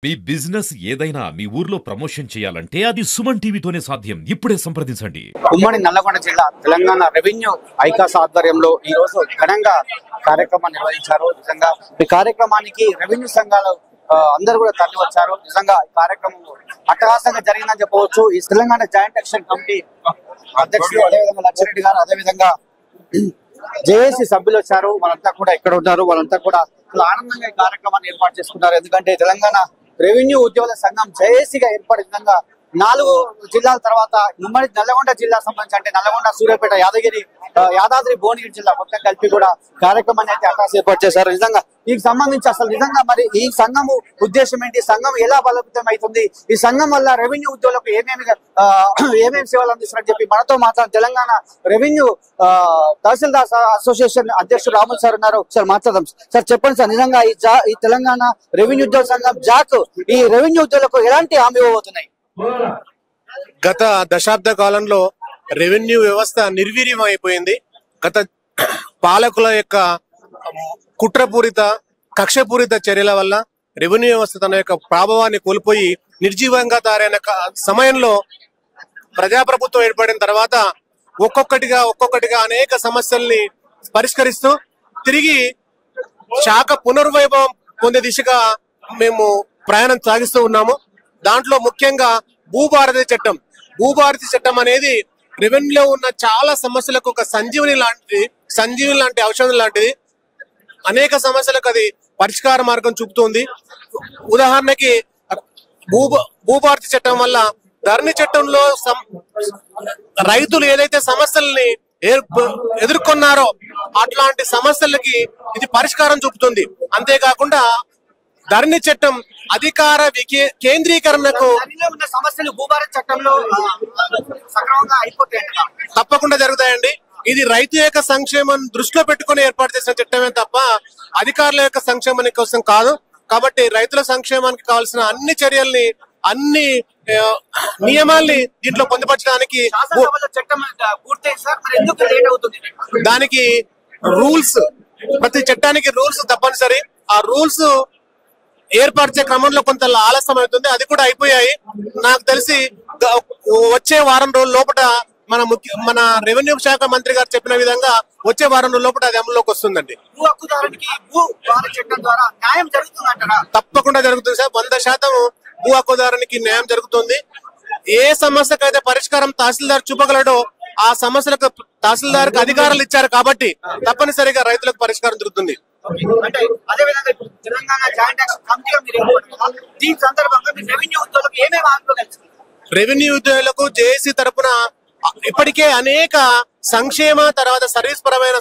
మీ business ఏదైనా మీ ఊర్లో promotion చేయాలంటే అది సుమన్ టీవీతోనే సాధ్యం. ఇప్పుడే సంప్రదించండి. ఉమ్మడి నల్లగొండ జిల్లా తెలంగాణ రెవెన్యూ ఐకాస్ ఆధ్వర్యంలో ఈ రోజు ఘనంగా కార్యక్రమం నిర్వహించారు. నిజంగా ఈ కార్యక్రమానికి రెవెన్యూ సంఘాలు అందరూ కూడా తరలి వచ్చారు. నిజంగా ఈ కార్యక్రమం అట్టహాసంగా జరిగిందని చెప్పవచ్చు. ఈ తెలంగాణ జాయింట్ యాక్షన్ కమిటీ అధ్యక్షుడు అదేవిధంగా లచ్చిరెడ్డి గారు, అదేవిధంగా జేఏసీ సభ్యులు వచ్చారు. వాళ్ళంతా కూడా ఎక్కడ ఉన్నారు, వాళ్ళంతా కూడా ఆనందంగా ఈ కార్యక్రమాన్ని ఏర్పాటు చేసుకున్నారు. ఎందుకంటే తెలంగాణ రెవెన్యూ ఉద్యోగుల సంఘం జేఏసీగా ఏర్పడే విధంగా 4 జిల్లాల తర్వాత ఉమ్మడి నల్లగొండ జిల్లా సంబంధించి అంటే నల్లగొండ, సూర్యాపేట, యాదగిరి, యాదాద్రి, భువనగిరి జిల్లా మొత్తం కలిపి కూడా కార్యక్రమాన్ని అయితే అటాస్ ఏర్పాటు చేశారు. నిజంగా దీనికి సంబంధించి అసలు నిజంగా మరి ఈ సంఘము ఉద్దేశం ఏంటి, సంఘం ఎలా బలోపేతం అవుతుంది, ఈ సంఘం వల్ల రెవెన్యూ ఉద్యోగులకు ఏమేమి సేవలు అందిస్తారని చెప్పి మనతో మాట్లాడిన తెలంగాణ రెవెన్యూ తహసీల్దార్ అసోసియేషన్ అధ్యక్షుడు రాములు సార్ ఉన్నారు. సార్ మాట్లాడదాం. సార్ చెప్పండి సార్, నిజంగా ఈ తెలంగాణ రెవెన్యూ ఉద్యోగ సంఘం జాక్ ఈ రెవెన్యూ ఉద్యోగులకు ఎలాంటి హామీ ఇవ్వబోతున్నాయి? గత దశాబ్ద కాలంలో రెవెన్యూ వ్యవస్థ నిర్వీర్యం అయిపోయింది. గత పాలకుల యొక్క కుట్రపూరిత, కక్షపూరిత చర్యల వల్ల రెవెన్యూ వ్యవస్థ తన యొక్క ప్రభావాన్ని కోల్పోయి నిర్జీవంగా తయారైన సమయంలో ప్రజాప్రభుత్వం ఏర్పడిన తర్వాత ఒక్కొక్కటిగా అనేక సమస్యల్ని పరిష్కరిస్తూ తిరిగి శాఖ పునర్వైభవం పొందే దిశగా మేము ప్రయాణం సాగిస్తూ ఉన్నాము. దాంట్లో ముఖ్యంగా భూభారతి చట్టం అనేది రెవెన్యూలో ఉన్న చాలా సమస్యలకు ఒక సంజీవని లాంటి ఔషధం లాంటిది. అనేక సమస్యలకు అది పరిష్కార మార్గం చూపుతుంది. ఉదాహరణకి భూభారతి చట్టం వల్ల ధరణి చట్టంలో రైతులు ఏదైతే సమస్యల్ని ఎదుర్కొన్నారో అట్లాంటి సమస్యలకి ఇది పరిష్కారం చూపుతుంది. అంతేకాకుండా ధరణి చట్టం అధికార కేంద్రీకరణకు సమస్యలు భూభారతి చట్టంలో తప్పకుండా జరుగుతాయండి. ఇది రైతు యొక్క సంక్షేమం దృష్టిలో పెట్టుకుని ఏర్పాటు చేసిన చట్టమే తప్ప అధికారుల యొక్క సంక్షేమానికి కోసం కాదు. కాబట్టి రైతుల సంక్షేమానికి కావాల్సిన అన్ని చర్యల్ని, అన్ని నియమాల్ని దీంట్లో పొందుపరచడానికి దానికి రూల్స్, ప్రతి చట్టానికి రూల్స్ తప్పనిసరి. ఆ రూల్స్ ఏర్పరిచే క్రమంలో కొంత ఆలస్యం అవుతుంది. అది కూడా అయిపోయాయి. నాకు తెలిసి వచ్చే వారం రోజుల లోపల మన రెవెన్యూ శాఖ మంత్రి గారు చెప్పిన విధంగా వచ్చే వారం రోజుల లోపల అది అమలులోకి వస్తుందండి. తప్పకుండా జరుగుతుంది సార్. 100% భూ హక్కుదారునికి న్యాయం జరుగుతుంది. ఏ సమస్యకైతే పరిష్కారం తహసీల్దార్ చూపగలడో ఆ సమస్యలకు తహసీల్దార్కి అధికారాలు ఇచ్చారు కాబట్టి తప్పనిసరిగా రైతులకు పరిష్కారం దొరుకుతుంది. అంటే అదే విధంగా ఇప్పుడు తెలంగాణ జాయింట్ యాక్షన్ కమిటీగా మీరు దీని సందర్భంగా రెవెన్యూ ఉద్యోగులకు ఏమేమి హామీలు రెవెన్యూ ఉద్యోగులకు జేఏసీ తరపున ఇప్పటికే అనేక సంక్షేమ తర్వాత సర్వీస్ పరమైన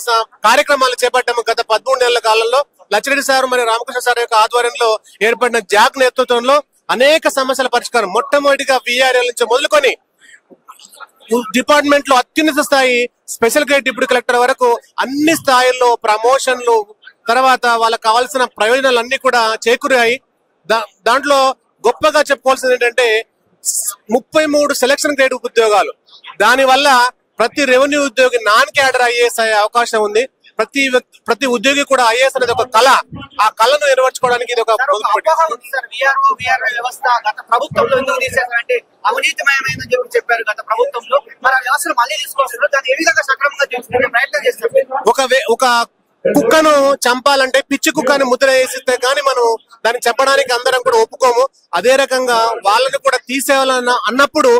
కార్యక్రమాలు చేపట్టాము. గత 13 నెలల కాలంలో లచ్చిరెడ్డి సార్ మరియు రామకృష్ణ సార్ యొక్క ఆధ్వర్యంలో ఏర్పడిన జాక్ నేతృత్వంలో అనేక సమస్యల పరిష్కారం, మొట్టమొదటిగా విఆర్ఎల్ నుంచి మొదలుకొని డిపార్ట్మెంట్ లో అత్యున్నత స్థాయి స్పెషల్ గ్రేడ్ డిప్యూటీ కలెక్టర్ వరకు అన్ని స్థాయిల్లో ప్రమోషన్లు, తర్వాత వాళ్ళకి కావాల్సిన ప్రయోజనాలన్నీ కూడా చేకూరాయి. దాంట్లో గొప్పగా చెప్పుకోవాల్సింది ఏంటంటే 33 సెలక్షన్ గ్రేడ్ ఉద్యోగాలు. దానివల్ల ప్రతి రెవెన్యూ ఉద్యోగి నాన్ క్యాడర్ ఐఏఎస్ అయ్యే అవకాశం ఉంది. ప్రతి ఉద్యోగి కూడా ఐఏఎస్ అనేది ఒక కళ. ఆ కళను నెరవేర్చుకోవడానికి ఇది ఒక అవినీతిమయమైందని చెప్పారు గత ప్రభుత్వంలో. మరి వ్యవస్థను మళ్ళీ తీసుకొస్తారు, దాన్ని ఏ విధంగా సక్రమంగా తీసుకునే ప్రయత్నం చేస్తారు. ఒక కుక్కను చంపాలంటే పిచ్చి కుక్కని ముద్ర వేసిస్తే కానీ మనం దాన్ని చంపడానికి అందరం కూడా ఒప్పుకోము. అదే రకంగా వాళ్ళని కూడా తీసేయాలన్న అన్నప్పుడు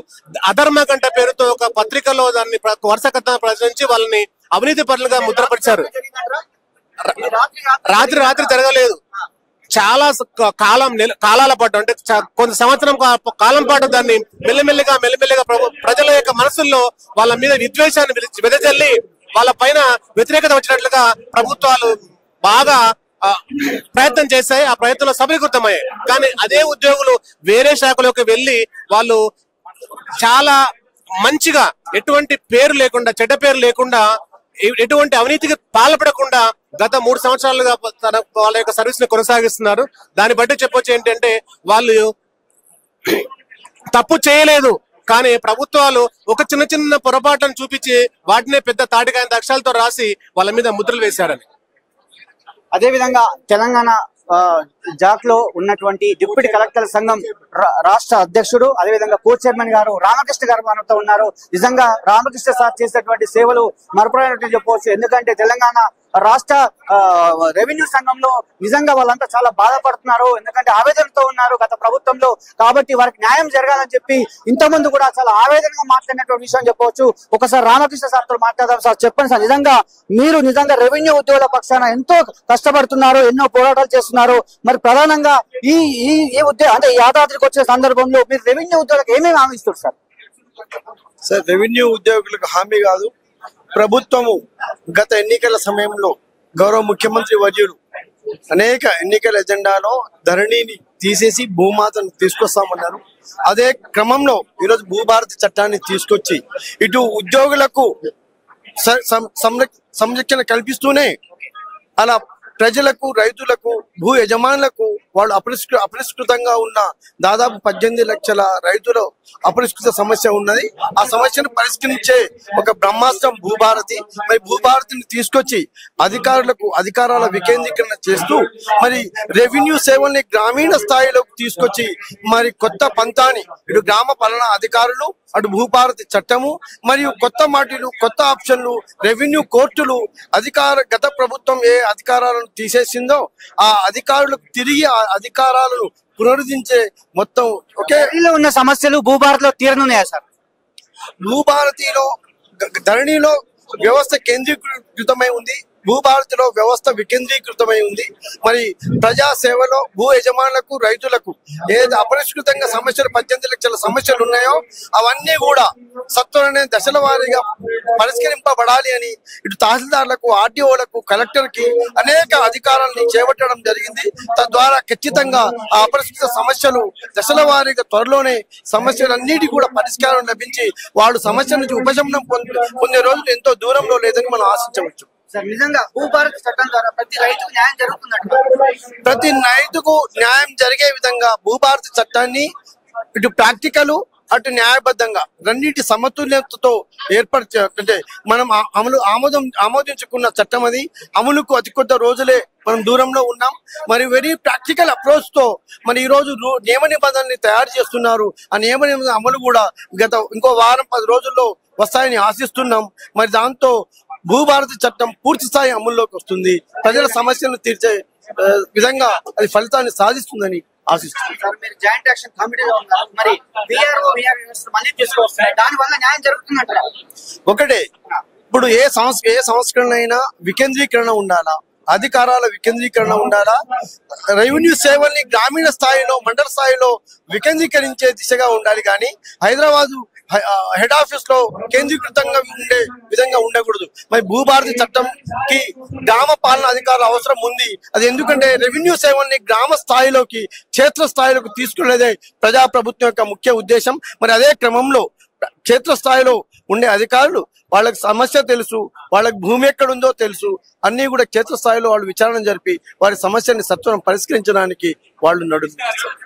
అధర్మ గంట పేరుతో ఒక పత్రికలో దాన్ని వరుస కథ ప్రచురించి వాళ్ళని అవినీతి పరులుగా ముద్రపరిచారు. రాత్రి జరగలేదు. చాలా కాలాల పాటు అంటే కొంత సంవత్సరం కాలం పాటు దాన్ని మెల్లమెల్లిగా ప్రజల యొక్క మనసుల్లో వాళ్ళ మీద విద్వేషాన్ని వెదజల్లి వాళ్ళ పైన వ్యతిరేకత వచ్చినట్లుగా ప్రభుత్వాలు బాగా ప్రయత్నం చేశాయి. ఆ ప్రయత్నంలో సఫలీకృతమయ్యాయి. కానీ అదే ఉద్యోగులు వేరే శాఖలోకి వెళ్లి వాళ్ళు చాలా మంచిగా ఎటువంటి పేరు లేకుండా, చెడ్డ పేరు లేకుండా, ఎటువంటి అవినీతికి పాల్పడకుండా గత 3 సంవత్సరాలుగా వాళ్ళ యొక్క సర్వీస్ ని కొనసాగిస్తున్నారు. దాన్ని బట్టి చెప్పొచ్చు ఏంటంటే వాళ్ళు తప్పు చేయలేదు, కానీ ప్రభుత్వాలు ఒక చిన్న పొరపాటును చూపించి వాటినే పెద్ద తాటికాయంత అక్షరాలతో రాసి వాళ్ళ మీద ముద్రలు వేశారని. అదే విధంగా తెలంగాణ జాక్ లో ఉన్నటువంటి డిప్యూటీ కలెక్టర్ సంఘం రాష్ట్ర అధ్యక్షుడు అదేవిధంగా కో చైర్మన్ గారు రామకృష్ణ గారు మనతో ఉన్నారు. నిజంగా రామకృష్ణ సార్ చేసేటువంటి సేవలు మరపురానట్టు చెప్పవచ్చు. ఎందుకంటే తెలంగాణ రాష్ట్ర రెవెన్యూ సంఘంలో నిజంగా వాళ్ళంతా చాలా బాధపడుతున్నారు. ఎందుకంటే ఆవేదనతో ఉన్నారు గత ప్రభుత్వంలో. కాబట్టి వారికి న్యాయం జరగాలని చెప్పి ఇంతకుముందు కూడా చాలా ఆవేదనగా మాట్లాడినటువంటి విషయం చెప్పవచ్చు. ఒకసారి రామకృష్ణ సార్ తో మాట్లాడదాం. సార్ చెప్పండి సార్, మీరు నిజంగా రెవెన్యూ ఉద్యోగుల పక్షాన ఎంతో కష్టపడుతున్నారు, ఎన్నో పోరాటాలు చేస్తున్నారు. మరి ప్రధానంగా ఈ అంటే యాదాద్రికి వచ్చే సందర్భంలో మీరు రెవెన్యూ ఉద్యోగులకు ఏమేమి హామీ ఇస్తారు సార్? సార్, రెవెన్యూ ఉద్యోగులకు హామీ కాదు, ప్రభుత్వము గత ఎన్నికల సమయంలో గౌరవ ముఖ్యమంత్రి వర్యుడు అనేక ఎన్నికల ఎజెండాలో ధరణిని తీసేసి భూమాతను తీసుకొస్తామన్నారు. అదే క్రమంలో ఈరోజు భూభారతి చట్టాన్ని తీసుకొచ్చి ఇటు ఉద్యోగులకు సంరక్షణ కల్పిస్తూనే అలా ప్రజలకు, రైతులకు, భూ యజమానులకు వాళ్ళు అపరిష్కృతంగా ఉన్న దాదాపు 18 లక్షల రైతుల అపరిష్కృత సమస్య ఉన్నది. ఆ సమస్యను పరిష్కరించే ఒక బ్రహ్మాస్త్రం భూభారతి. మరి భూభారతిని తీసుకొచ్చి అధికారాల వికేంద్రీకరణ చేస్తూ మరి రెవెన్యూ సేవల్ని గ్రామీణ స్థాయిలోకి తీసుకొచ్చి మరి కొత్త పంతాని ఇటు గ్రామ పాలనా అధికారులు, అటు భూభారతి చట్టము మరియు కొత్త మాటలు, కొత్త ఆప్షన్లు, రెవెన్యూ కోర్టులు గత ప్రభుత్వం ఏ అధికారాలను తీసేసిందో ఆ అధికారులకు తిరిగి ఆ అధికారాలను పునరుద్ధరించే మొత్తం ఒకే ఉన్న సమస్యలు భూభారతిలో తీరనున్నాయా సార్? భూభారతిలో ధరణిలో వ్యవస్థ కేంద్రీకృతమై ఉంది, భూభారతిలో వ్యవస్థ వికేంద్రీకృతమై ఉంది. మరి ప్రజా సేవలో భూ యజమానులకు, రైతులకు ఏది అపరిష్కృతంగా సమస్యలు 18 లక్షల సమస్యలు ఉన్నాయో అవన్నీ కూడా సత్వరనే దశల వారీగా పరిష్కరింపబడాలి అని ఇటు తహసీల్దార్లకు, ఆర్టీఓలకు, కలెక్టర్ కి అనేక అధికారాలను చేపట్టడం జరిగింది. తద్వారా ఖచ్చితంగా ఆ అపరిష్కృత సమస్యలు దశల వారీగా త్వరలోనే సమస్యలన్నిటి కూడా పరిష్కారం లభించి వాళ్ళు సమస్య నుంచి ఉపశమనం పొందే రోజులు ఎంతో దూరంలో లేదని మనం ఆశించవచ్చు. నిజంగా భూభారతి చట్టం ద్వారా ప్రతి రైతుకు న్యాయం జరుగుతుందంట. ప్రతి రైతుకు న్యాయం జరిగే విధంగా భూభారతి చట్టాన్ని ఇటు ప్రాక్టికల్, అటు న్యాయబద్ధంగా రెండింటి సమతుల్యతతో ఏర్పరిచే అంటే మనం ఆమోదించుకున్న చట్టం అది. అమలుకు అతి కొద్ది రోజులే మనం దూరంలో ఉన్నాం. మరి వెరీ ప్రాక్టికల్ అప్రోచ్ తో మరి ఈ రోజు నియమ నిబంధనల్ని తయారు చేస్తున్నారు. ఆ నియమ నిబంధన అమలు కూడా ఇంకో వారం 10 రోజుల్లో వస్తాయని ఆశిస్తున్నాం. మరి దాంతో భూభారతి చట్టం పూర్తి స్థాయి అమల్లోకి వస్తుంది. ప్రజల సమస్యలను తీర్చే విధంగా అది ఫలితాన్ని సాధిస్తుందని ఆశిస్తున్నాం. మీరు జాయింట్ యాక్షన్ కమిటీలో ఉన్నారు, మరి మళ్ళీ తీసుకొస్తారు, దాని వల్ల న్యాయం జరుగుతుందంటారా? ఒకటే, ఇప్పుడు ఏ సంస్కరణ అయినా వికేంద్రీకరణ ఉండాలా, అధికారాల వికేంద్రీకరణ ఉండాలా, రెవెన్యూ సేవల్ని గ్రామీణ స్థాయిలో, మండల స్థాయిలో వికేంద్రీకరించే దిశగా ఉండాలి. కానీ హైదరాబాద్ హెడ్ ఆఫీస్ లో కేంద్రీకృతంగా ఉండే విధంగా ఉండకూడదు. మరి భూభారతి చట్టంకి గ్రామ పాలన అధికారుల అవసరం ఉంది. అది ఎందుకంటే రెవెన్యూ సేవల్ని గ్రామ స్థాయిలోకి, క్షేత్ర స్థాయిలోకి తీసుకునేదే ప్రజాప్రభుత్వం యొక్క ముఖ్య ఉద్దేశం. మరి అదే క్రమంలో క్షేత్ర స్థాయిలో ఉండే అధికారులు వాళ్ళకి సమస్య తెలుసు, వాళ్ళకి భూమి ఎక్కడుందో తెలుసు, అన్ని కూడా క్షేత్ర స్థాయిలో వాళ్ళు విచారణ జరిపి వారి సమస్యని సత్వరం పరిష్కరించడానికి వాళ్ళు నడుస్తారు.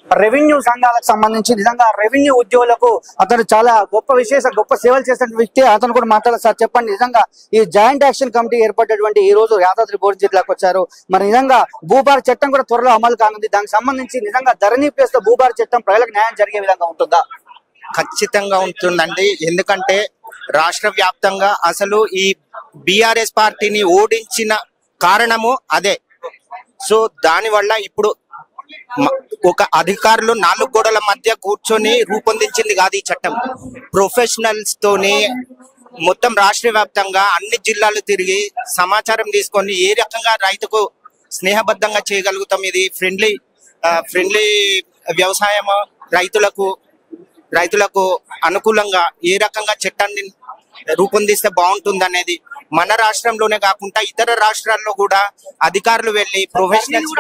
రెవెన్యూ సంఘాలకు సంబంధించి నిజంగా రెవెన్యూ ఉద్యోగులకు అతను చాలా గొప్ప సేవలు చేసిన వ్యక్తి. అతను కూడా మాట్లాడారు. సార్ చెప్పండి, నిజంగా ఈ జాయింట్ యాక్షన్ కమిటీ ఏర్పడేటువంటి ఈ రోజు యాదాద్రి భువనగిరి జిల్లాకు వచ్చారు. మరి నిజంగా భూభారతి చట్టం కూడా త్వరలో అమలు కానుంది. దానికి సంబంధించి నిజంగా ధరణి ప్లేస్ లో భూభారతి చట్టం ప్రజలకు న్యాయం జరిగే విధంగా ఉంటుందా? ఖచ్చితంగా ఉంటుందండి. ఎందుకంటే రాష్ట్ర వ్యాప్తంగా అసలు ఈ బీఆర్ఎస్ పార్టీని ఓడించిన కారణము అదే. సో దానివల్ల ఇప్పుడు ఒక అధికారులు 4 గోడల మధ్య కూర్చొని రూపొందించింది కాదు ఈ చట్టం. ప్రొఫెషనల్స్ తోని మొత్తం రాష్ట్ర వ్యాప్తంగా అన్ని జిల్లాలు తిరిగి సమాచారం తీసుకొని ఏ రకంగా రైతుకు స్నేహబద్ధంగా చేయగలుగుతాం, ఇది ఫ్రెండ్లీ వ్యవసాయము, రైతులకు అనుకూలంగా ఏ రకంగా చట్టాన్ని రూపొందిస్తే బాగుంటుంది అనేది మన రాష్ట్రంలోనే కాకుండా ఇతర రాష్ట్రాల్లో కూడా అధికారులు వెళ్లి ప్రొఫెషనల్స్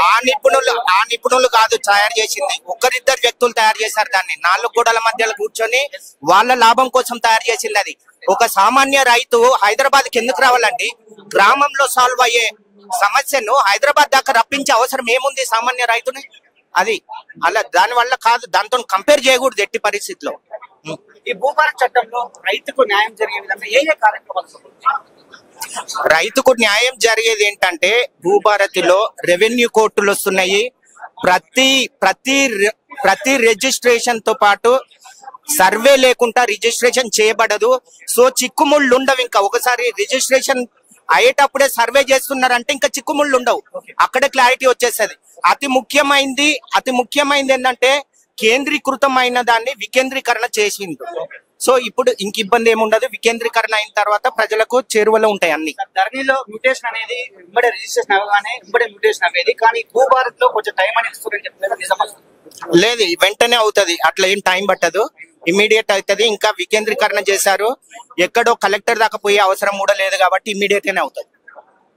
ఆ నిపుణులు కాదు తయారు చేసింది, ఒకరిద్దరు వ్యక్తులు తయారు చేశారు. దాన్ని 4 గోడల మధ్యలో కూర్చొని వాళ్ళ లాభం కోసం తయారు చేసింది. అది ఒక సామాన్య రైతు హైదరాబాద్కి ఎందుకు రావాలండి? గ్రామంలో సాల్వ్ అయ్యే సమస్యను హైదరాబాద్ దాకా రప్పించే అవసరం ఏముంది సామాన్య రైతుని? అది అలా దాని వల్ల కాదు, దాంతో కంపేర్ చేయకూడదు ఎట్టి పరిస్థితిలో. ఈ భూభారతి చట్టంలో రైతుకు న్యాయం జరిగే విధంగా ఏ కార్యక్రమాలు రైతుకు న్యాయం జరిగేది ఏంటంటే భూభారతిలో రెవెన్యూ కోర్టులు వస్తున్నాయి. ప్రతి రిజిస్ట్రేషన్ తో పాటు సర్వే లేకుండా రిజిస్ట్రేషన్ చేయబడదు. సో చిక్కుముళ్ళు ఉండవు. ఇంకా ఒకసారి రిజిస్ట్రేషన్ అయ్యేటప్పుడే సర్వే చేస్తున్నారంటే ఇంకా చిక్కుముళ్ళు ఉండవు. అక్కడే క్లారిటీ వచ్చేస్తుంది. అతి ముఖ్యమైనది ఏంటంటే కేంద్రీకృతమైన దాన్ని వికేంద్రీకరణ చేసింది. సో ఇప్పుడు ఇంక ఇబ్బంది ఏముండదు. వికేంద్రీకరణ అయిన తర్వాత ప్రజలకు చేరువలో ఉంటాయి అన్ని. ధరణిలో మ్యూటేషన్ అనేది ఇమ్మడే రిజిస్ట్రేషన్ అవ్వగానే ఇమ్మడే మ్యూటేషన్ అయ్యేది, కానీ భూభారత్ లో కొంచెం టైం అనేది ఇస్తుందని చెప్తున్నారు. నిజమా? లేదు, వెంటనే అవుతుంది. అట్లా ఏం టైం పట్టదు, ఇమ్మీడియట్ అవుతుంది. ఇంకా వికేంద్రీకరణ చేశారు. ఎక్కడో కలెక్టర్ దాకా పోయే అవసరం కూడా లేదు కాబట్టి ఇమ్మీడియట్ గానే అవుతుంది.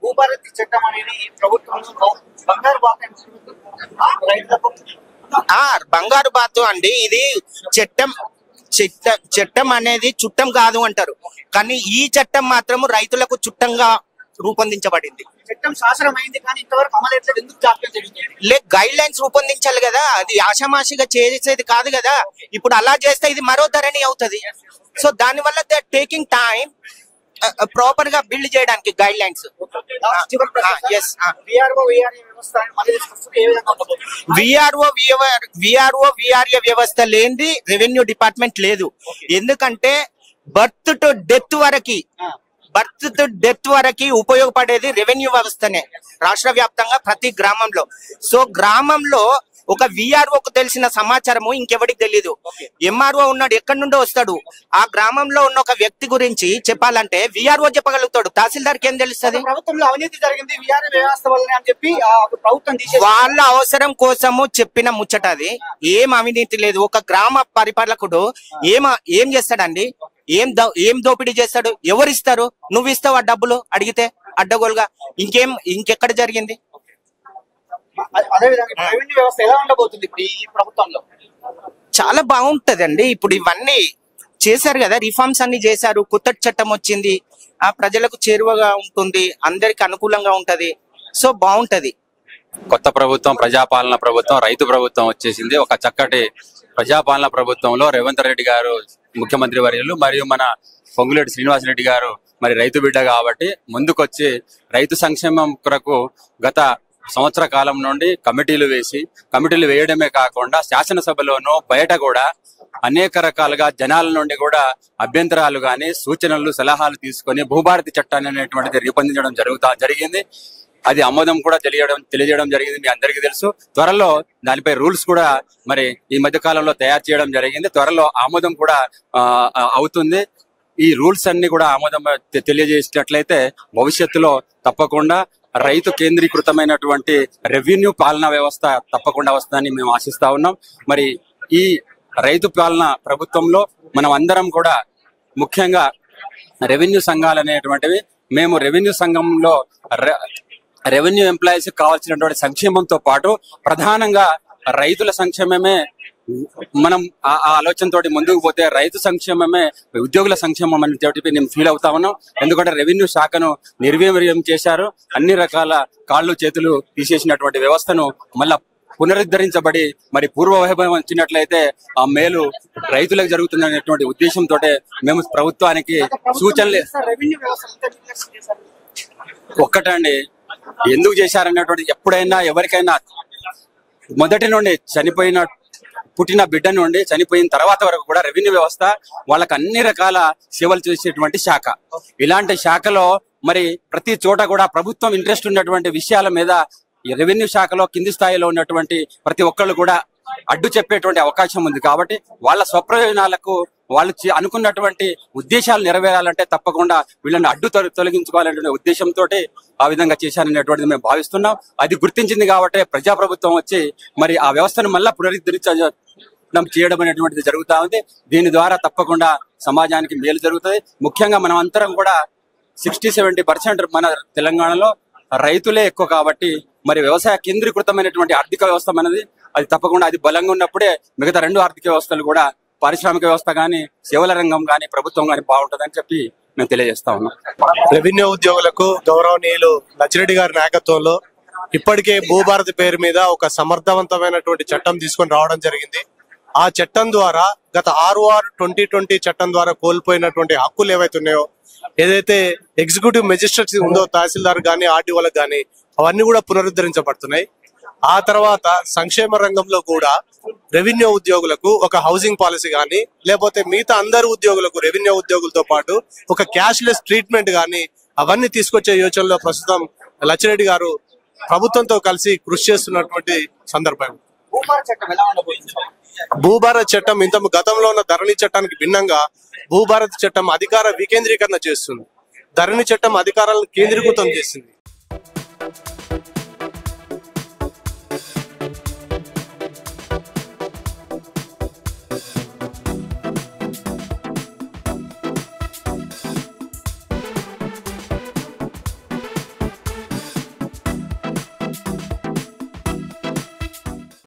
భూభారత్ చట్టం అనేది ప్రభుత్వం బంగారు బాత రైతులకు బంగారు బాతు అండి. ఇది చట్టం అనేది చుట్టం కాదు అంటారు, కానీ ఈ చట్టం మాత్రము రైతులకు చుట్టంగా రూపొందించబడింది. చట్టం శాసనం అయింది కానీ ఇంతవరకు అమలు ఎట్లేదు. ఎందుకు జాప్యం జరిగింది? గైడ్ లైన్స్ రూపొందించాలి కదా, అది ఆషామాషిగా చేసేది కాదు కదా. ఇప్పుడు అలా చేస్తే ఇది మరో ధరణి అవుతుంది. సో దాని వల్ల దే టేకింగ్ టైం ప్రాపర్ గా బిల్డ్ చేయడానికి గైడ్ లైన్స్. విఆర్ఓ వ్యవస్థ లేనిది రెవెన్యూ డిపార్ట్మెంట్ లేదు. ఎందుకంటే బర్త్ టు డెత్ వరకు ఉపయోగపడేది రెవెన్యూ వ్యవస్థనే రాష్ట్ర వ్యాప్తంగా ప్రతి గ్రామంలో. సో గ్రామంలో ఒక విఆర్ఓకు తెలిసిన సమాచారము ఇంకెవరికి తెలియదు. ఎంఆర్ఓ ఉన్నాడు, ఎక్కడి నుండో వస్తాడు. ఆ గ్రామంలో ఉన్న ఒక వ్యక్తి గురించి చెప్పాలంటే విఆర్ఓ చెప్పగలుగుతాడు, తహసీల్దార్కి ఏం తెలుస్తుంది? ప్రభుత్వంలో అవినీతి జరిగింది విఆర్ఓ వ్యవస్థ వల్ల అని చెప్పి ప్రభుత్వం వాళ్ళ అవసరం కోసము చెప్పిన ముచ్చట అది. ఏం అవినీతి లేదు. ఒక గ్రామ పరిపాలకుడు ఏం చేస్తాడండి? ఏం దోపిడీ చేస్తాడు? ఎవరిస్తారు? నువ్వు ఇస్తావు ఆ డబ్బులు అడిగితే అడ్డగోలుగా. ఇంకెక్కడ జరిగింది? అదేవిధంగా రెవెన్యూ వ్యవస్థ ఎలా ఉండబోతుంది ఇప్పుడు ఈ ప్రభుత్వంలో? చాలా బాగుంటదండి. ఇప్పుడు ఇవన్నీ చేశారు కదా, రిఫార్మ్స్ అన్ని చేశారు. కొత్త చట్టం వచ్చింది, ఆ ప్రజలకు చేరువగా ఉంటుంది, అందరికి అనుకూలంగా ఉంటది. సో బాగుంటది. కొత్త ప్రభుత్వం, ప్రజాపాలన ప్రభుత్వం, రైతు ప్రభుత్వం వచ్చేసింది. ఒక చక్కటి ప్రజాపాలన ప్రభుత్వంలో రేవంత్ రెడ్డి గారు ముఖ్యమంత్రి వర్యులు మరియు మన పొంగులేటి శ్రీనివాసరెడ్డి గారు మరి రైతు బిడ్డ కాబట్టి ముందుకొచ్చి రైతు సంక్షేమం కొరకు గత సంవత్సర కాలం నుండి కమిటీలు వేయడమే కాకుండా శాసనసభలోనూ బయట కూడా అనేక రకాలుగా జనాల నుండి కూడా అభ్యంతరాలు గాని సూచనలు సలహాలు తీసుకొని భూభారతి చట్టాన్ని అనేటువంటిది రూపొందించడం జరిగింది. అది ఆమోదం కూడా తెలియజేయడం జరిగింది. మీ అందరికీ తెలుసు. త్వరలో దానిపై రూల్స్ కూడా మరి ఈ మధ్య కాలంలో తయారు చేయడం జరిగింది. త్వరలో ఆమోదం కూడా అవుతుంది. ఈ రూల్స్ అన్ని కూడా ఆమోదం తెలియజేసినట్లయితే భవిష్యత్తులో తప్పకుండా రైతు కేంద్రీకృతమైనటువంటి రెవెన్యూ పాలనా వ్యవస్థ తప్పకుండా వస్తుందని మేము ఆశిస్తా ఉన్నాం. మరి ఈ రైతు పాలన ప్రభుత్వంలో మనం అందరం కూడా ముఖ్యంగా రెవెన్యూ సంఘాలు అనేటువంటివి, మేము రెవెన్యూ సంఘంలో రెవెన్యూ ఎంప్లాయీస్ కావాల్సినటువంటి సంక్షేమంతో పాటు ప్రధానంగా రైతుల సంక్షేమమే మనం ఆ ఆలోచనతో ముందుకు పోతే రైతు సంక్షేమమే ఉద్యోగుల సంక్షేమం అని చెప్పి నేను ఫీల్ అవుతా ఉన్నాం. ఎందుకంటే రెవెన్యూ శాఖను నిర్వీర్యం చేశారు. అన్ని రకాల కాళ్ళు చేతులు తీసేసినటువంటి వ్యవస్థను మళ్ళా పునరుద్ధరించబడి మరి పూర్వ వైభవం వచ్చినట్లయితే ఆ మేలు రైతులకు జరుగుతుందనేటువంటి ఉద్దేశంతో మేము ప్రభుత్వానికి సూచనలు ఒక్కటండి ఎందుకు చేశారన్నటువంటి ఎప్పుడైనా ఎవరికైనా మొదటి నుండి పుట్టిన బిడ్డ నుండి చనిపోయిన తర్వాత వరకు కూడా రెవెన్యూ వ్యవస్థ వాళ్ళకి అన్ని రకాల సేవలు చేసేటువంటి శాఖ. ఇలాంటి శాఖలో మరి ప్రతి చోట కూడా ప్రభుత్వం ఇంట్రెస్ట్ ఉన్నటువంటి విషయాల మీద రెవెన్యూ శాఖలో కింది స్థాయిలో ఉన్నటువంటి ప్రతి ఒక్కళ్ళు కూడా అడ్డు చెప్పేటువంటి అవకాశం ఉంది. కాబట్టి వాళ్ళ స్వప్రయోజనాలకు వాళ్ళు అనుకున్నటువంటి ఉద్దేశాలు నెరవేరాలంటే తప్పకుండా వీళ్ళని అడ్డు తొలగించుకోవాలనే ఉద్దేశంతో ఆ విధంగా చేశారనేటువంటిది మేము భావిస్తున్నాం. అది గుర్తించింది కాబట్టి ప్రజాప్రభుత్వం వచ్చి మరి ఆ వ్యవస్థను మళ్ళా పునరుద్ధరించడం చేయడం అనేటువంటిది జరుగుతా ఉంది. దీని ద్వారా తప్పకుండా సమాజానికి మేలు జరుగుతుంది. ముఖ్యంగా మనం అందరం కూడా 60-70% మన తెలంగాణలో రైతులే ఎక్కువ కాబట్టి మరి వ్యవసాయ కేంద్రీకృతమైనటువంటి ఆర్థిక వ్యవస్థ మనది. అది తప్పకుండా అది బలంగా ఉన్నప్పుడే మిగతా రెండు ఆర్థిక వ్యవస్థలు కూడా పారిశ్రామిక వ్యవస్థ గాని సేవల రంగం గాని ప్రభుత్వం గాని బాగుంటుందని చెప్పి మేము తెలియజేస్తా ఉన్నాం. రెవెన్యూ ఉద్యోగులకు గౌరవనీయులు లచ్చిరెడ్డి గారి నాయకత్వంలో ఇప్పటికే భూభారతి పేరు మీద ఒక సమర్థవంతమైనటువంటి చట్టం తీసుకొని రావడం జరిగింది. ఆ చట్టం ద్వారా గత 6/6/2020 చట్టం ద్వారా కోల్పోయినటువంటి హక్కులు ఏవైతే ఉన్నాయో, ఏదైతే ఎగ్జిక్యూటివ్ మెజిస్ట్రేట్స్ ఉందో తహసీల్దార్ గానీ ఆర్డీఓలకు గానీ, అవన్నీ కూడా పునరుద్ధరించబడుతున్నాయి. ఆ తర్వాత సంక్షేమ రంగంలో కూడా రెవెన్యూ ఉద్యోగులకు ఒక హౌసింగ్ పాలసీ గానీ, లేకపోతే మిగతా అందరు ఉద్యోగులకు రెవెన్యూ ఉద్యోగులతో పాటు ఒక క్యాష్లెస్ ట్రీట్మెంట్ గానీ అవన్నీ తీసుకొచ్చే యోచనలో ప్రస్తుతం లచ్చిరెడ్డి గారు ప్రభుత్వంతో కలిసి కృషి చేస్తున్నటువంటి సందర్భం. భూభారత్ చట్టం ఎలా ఉండబోతుంది? భూభారత్ చట్టం గతంలో ఉన్న ధరణి చట్టానికి భిన్నంగా భూభారత్ చట్టం అధికార వికేంద్రీకరణ చేస్తుంది. ధరణి చట్టం అధికారాలను కేంద్రీకృతం చేసింది.